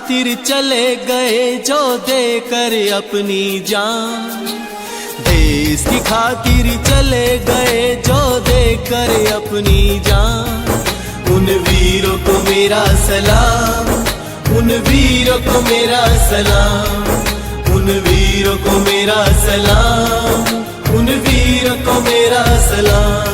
खातिर चले गए जो देकर अपनी जान। देश की खातिर चले गए जो देकर अपनी जान। उन वीरों को मेरा सलाम, उन वीरों को मेरा सलाम, उन वीरों को मेरा सलाम, उन वीरों को मेरा सलाम।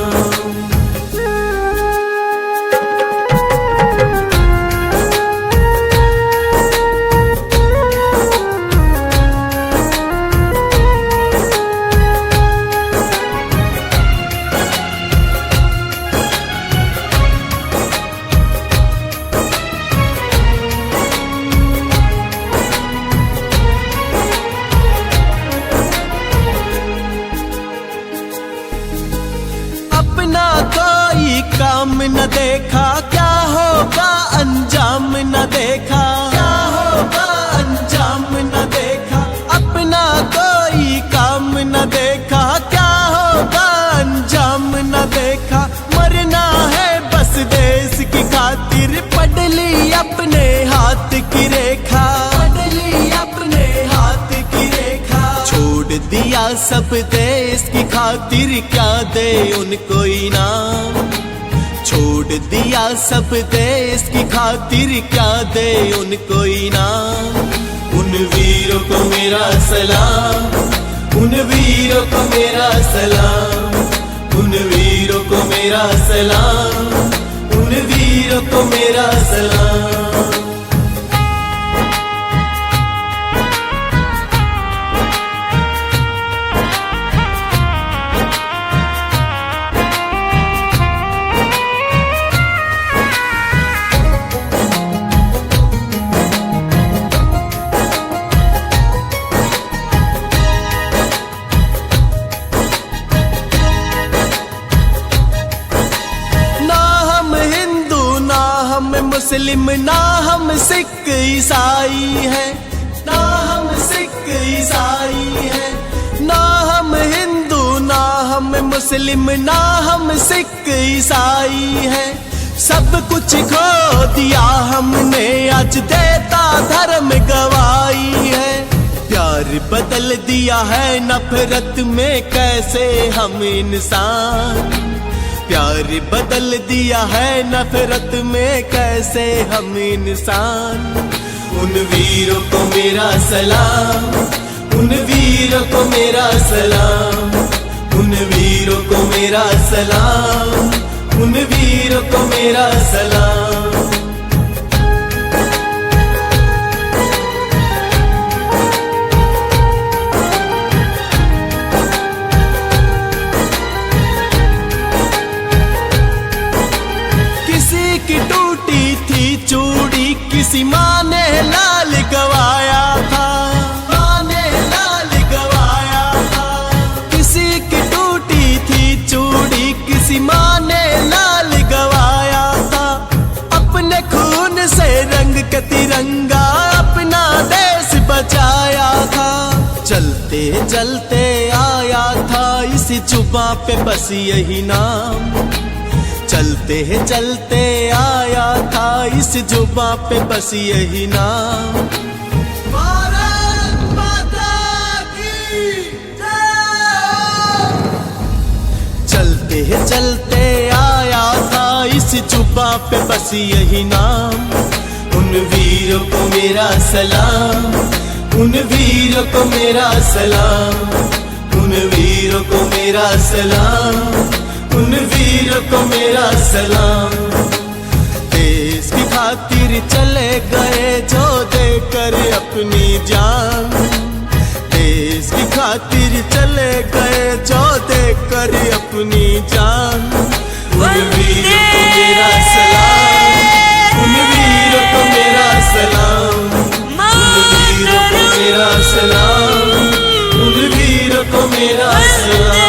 अपना कोई काम न देखा, क्या होगा अंजाम न देखा, क्या होगा अंजाम न देखा। अपना कोई काम न देखा, क्या होगा अंजाम न देखा। मरना है बस देश की खातिर, पढ़ ली अपने हाथ की रेखा, पढ़ ली अपने हाथ की रेखा। छोड़ दिया सब देश की खातिर, क्या दे उनको इनाम। छोड़ दिया सब देश की खातिर, क्या दे उनको इनाम। उन वीरों को मेरा सलाम, उन वीरों को मेरा सलाम, उन वीरों को मेरा सलाम, उन वीरों को मेरा सलाम। मुस्लिम ना हम सिख ईसाई हैं, ना हम सिख ईसाई हैं। ना हम हिंदू ना हम मुस्लिम, ना हम सिख ईसाई हैं। सब कुछ खो दिया हमने, आज देता धर्म गवाही है। प्यार बदल दिया है नफरत में, कैसे हम इंसान। प्यार बदल दिया है नफरत में, कैसे हम इंसान। उन वीरों को मेरा सलाम, उन वीरों को मेरा सलाम, उन वीरों को मेरा सलाम, उन वीरों को मेरा सलाम। की टूटी थी चूड़ी, किसी माँ ने लाल गवाया था, माँ ने लाल गवाया था। किसी की टूटी थी चूड़ी, किसी माँ ने लाल गवाया था। अपने खून से रंग के तिरंगा अपना देश बचाया था। चलते चलते आया था इस जुबां पे बस यही नाम। चलते चलते आया था इस जुबां पे बस यही नाम। भारत माता की जय। चलते चलते आया था इस जुबां पे बस यही नाम। उन वीरों को मेरा सलाम, उन वीरों को मेरा सलाम, उन वीरों को मेरा सलाम, उन वीरों को मेरा सलाम। देश की खातिर चले गए जो देकर अपनी जान। देश की खातिर चले गए जो देकर अपनी जान। उन वीरों को मेरा सलाम, उन वीरों को मेरा सलाम, उन वीरों को मेरा सलाम, उन वीरों को मेरा सलाम।